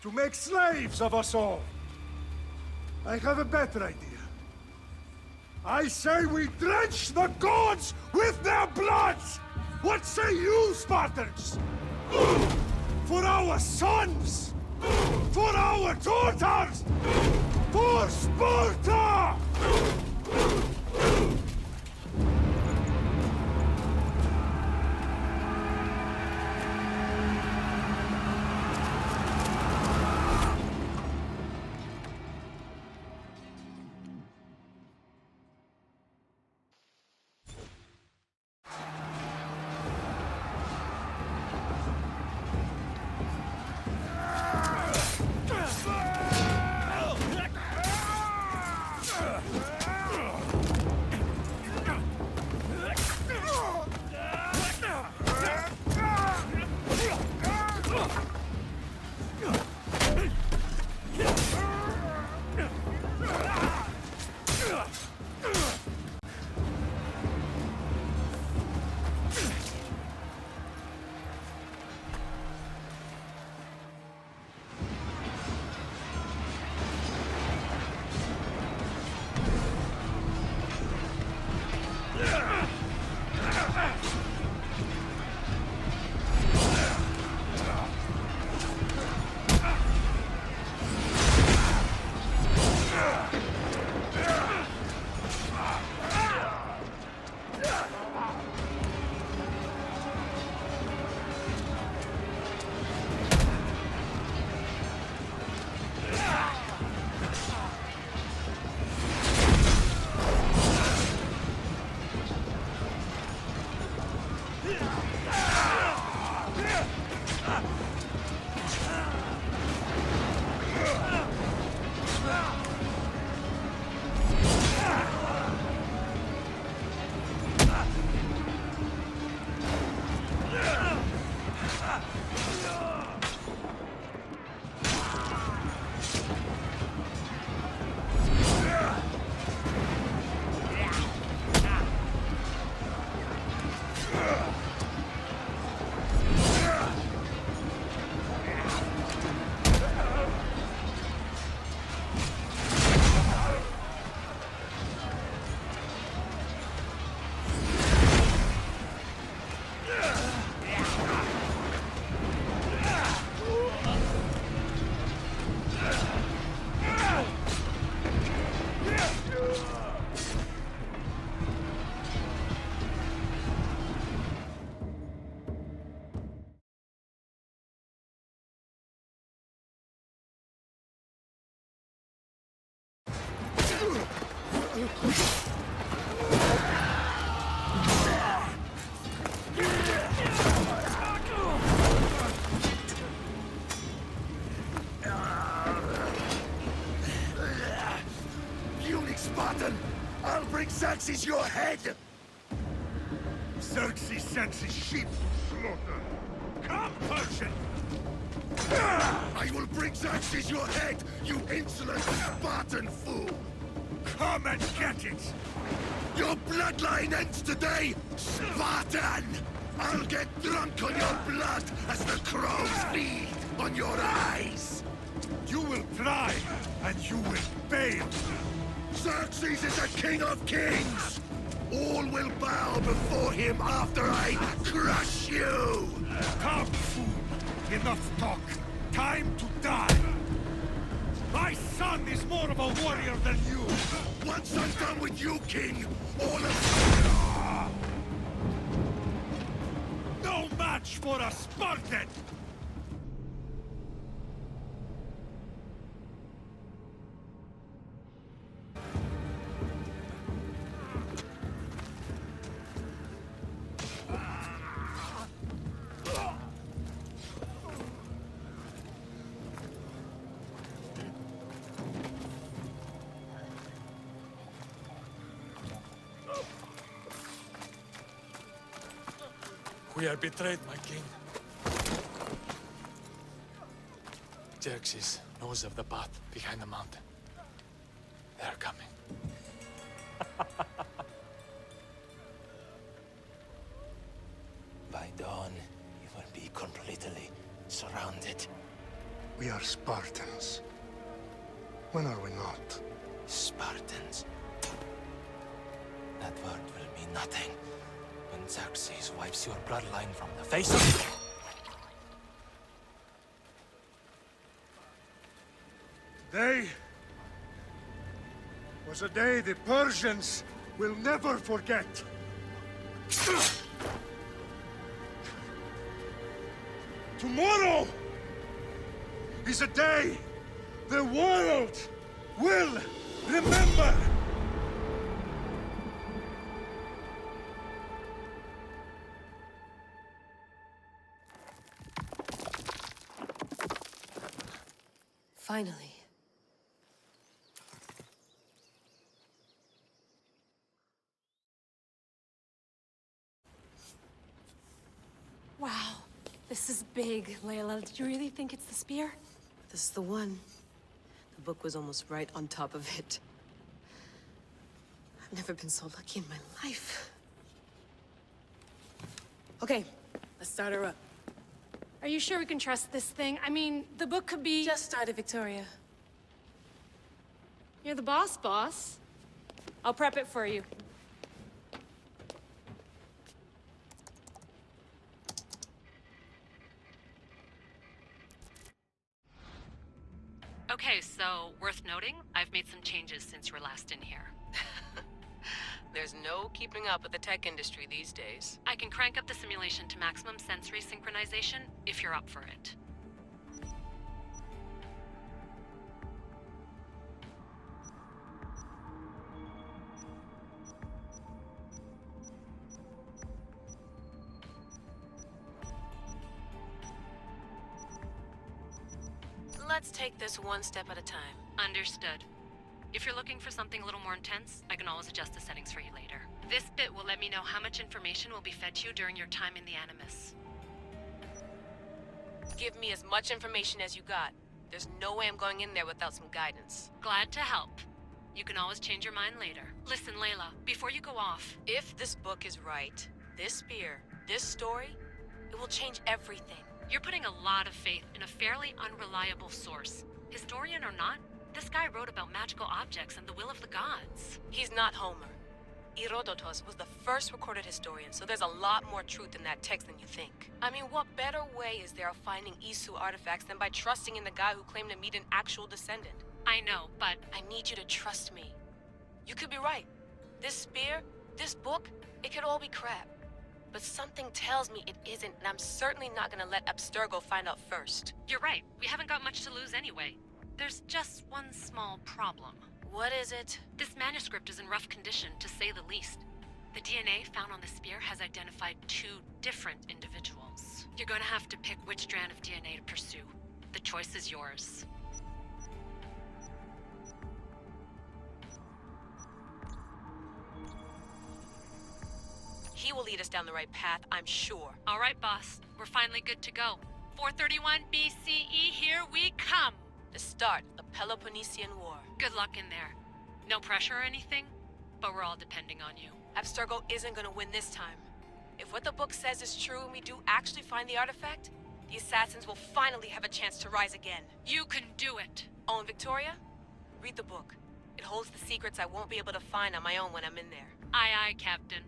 to make slaves of us all. I have a better idea. I say we drench the gods with their bloods! What say you, Spartans? For our sons! For our daughters! For Sparta! Spartan! I'll bring Xerxes your head! Xerxes sends his sheep to slaughter. Come, Persian! I will bring Xerxes your head, you insolent Spartan fool! Come and get it! Your bloodline ends today, Spartan! I'll get drunk on your blood as the crows feed on your eyes! You will try, and you will fail! Xerxes is a king of kings! All will bow before him after I crush you! Come, fool! Enough talk! Time to die! My son is more of a warrior than you! Once I'm done with you, king, all of... No match for a Spartan! We are betrayed, my king. Xerxes knows of the path behind the mountain. They are coming. By dawn, you will be completely surrounded. We are are Spartans. When are we not? Spartans. That word will mean nothing when Xerxes wipes your bloodline from the face of... Today was a day the Persians will never forget. Tomorrow is a day the world will remember. Finally. Wow, this is big, Layla. Did you really think it's the spear? This is the one. The book was almost right on top of it. I've never been so lucky in my life. Okay, let's start her up. Are you sure we can trust this thing? I mean, the book could be... Just started, Victoria. You're the boss. I'll prep it for you. Okay, so worth noting, I've made some changes since you were last in here. There's no keeping up with the tech industry these days. I can crank up the simulation to maximum sensory synchronization if you're up for it. Let's take this one step at a time. Understood. If you're looking for something a little more intense, I can always adjust the settings for you later. This bit will let me know how much information will be fed to you during your time in the Animus. Give me as much information as you got. There's no way I'm going in there without some guidance. Glad to help. You can always change your mind later. Listen, Layla, before you go off... If this book is right, this spear, this story, it will change everything. You're putting a lot of faith in a fairly unreliable source. Historian or not, this guy wrote about magical objects and the will of the gods. He's not Homer. Herodotus was the first recorded historian, so there's a lot more truth in that text than you think. I mean, what better way is there of finding Isu artifacts than by trusting in the guy who claimed to meet an actual descendant? I know, but... I need you to trust me. You could be right. This spear, this book, it could all be crap. But something tells me it isn't, and I'm certainly not gonna let Abstergo find out first. You're right. We haven't got much to lose anyway. There's just one small problem. What is it? This manuscript is in rough condition, to say the least. The DNA found on the spear has identified 2 different individuals. You're gonna have to pick which strand of DNA to pursue. The choice is yours. He will lead us down the right path, I'm sure. All right, boss. We're finally good to go. 431 BCE, here we come! The start of the Peloponnesian War. Good luck in there. No pressure or anything, but we're all depending on you. Abstergo isn't gonna win this time. If what the book says is true and we do actually find the artifact, the assassins will finally have a chance to rise again. You can do it! Oh, and Victoria? Read the book. It holds the secrets I won't be able to find on my own when I'm in there. Aye, aye, Captain.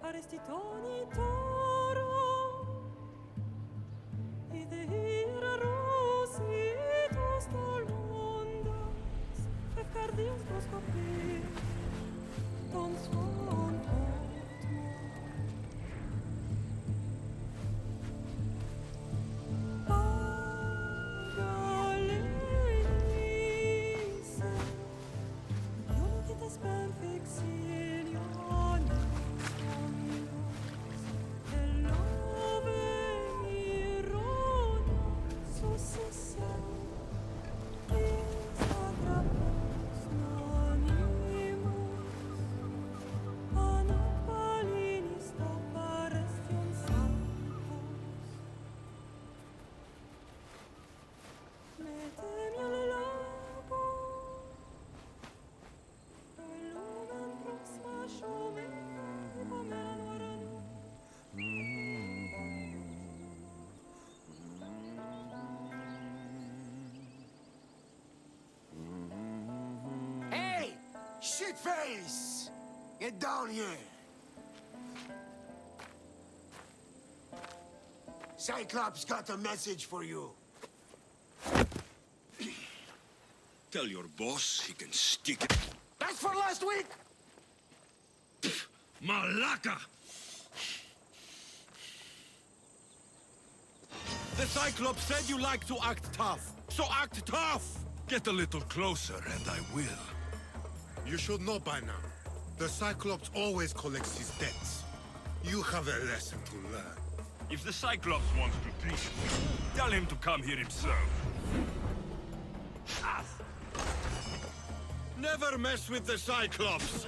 Arestitoni toro, idehira rositos tolondas, efcardios proscopir, ton swan face! Get down here! Cyclops got a message for you. Tell your boss he can stick it. That's for last week! Malaka! The Cyclops said you like to act tough, so act tough! Get a little closer and I will. You should know by now. The Cyclops always collects his debts. You have a lesson to learn. If the Cyclops wants to teach me, tell him to come here himself. Never mess with the Cyclops!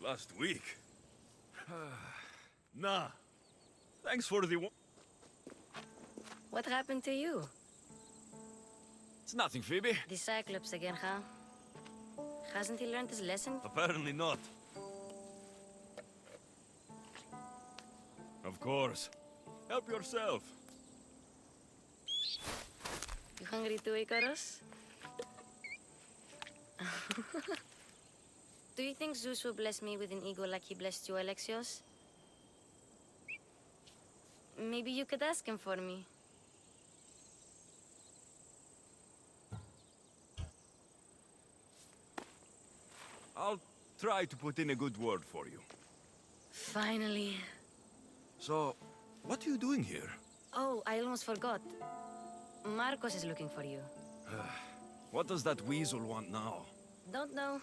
Last week? Nah. Thanks for the... What happened to you? It's nothing, Phoebe. The Cyclops again, huh? Hasn't he learned his lesson? Apparently not. Of course. Help yourself. You hungry too, Icarus? Do you think Zeus will bless me with an ego like he blessed you, Alexios? Maybe you could ask him for me. I'll try to put in a good word for you. Finally. So, what are you doing here? Oh, I almost forgot. Marcos is looking for you. What does that weasel want now? Don't know.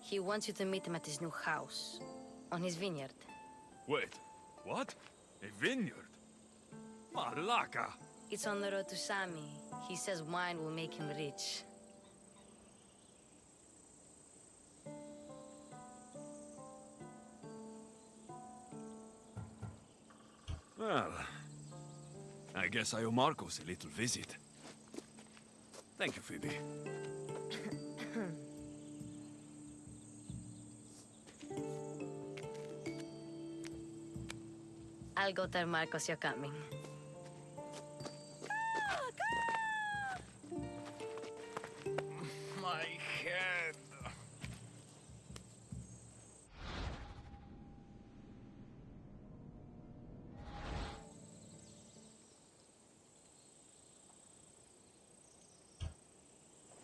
He wants you to meet him at his new house. On his vineyard. Wait, what? A vineyard? Malaka! It's on the road to Sami. He says wine will make him rich. Well, I guess I owe Marcos a little visit. Thank you, Phoebe. I'll go tell Marcos you're coming. My head.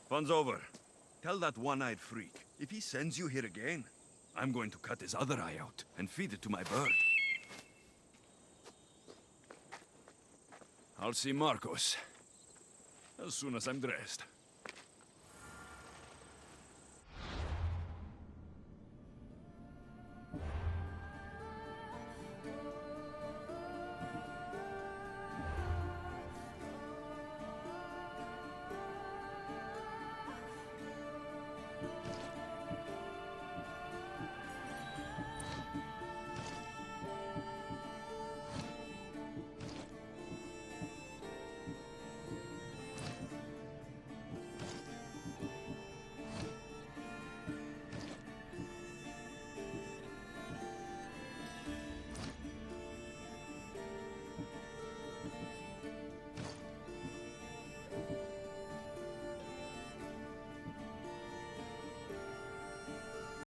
Fun's over. Tell that one-eyed freak, if he sends you here again, I'm going to cut his other eye out and feed it to my bird. I'll see Marcos as soon as I'm dressed.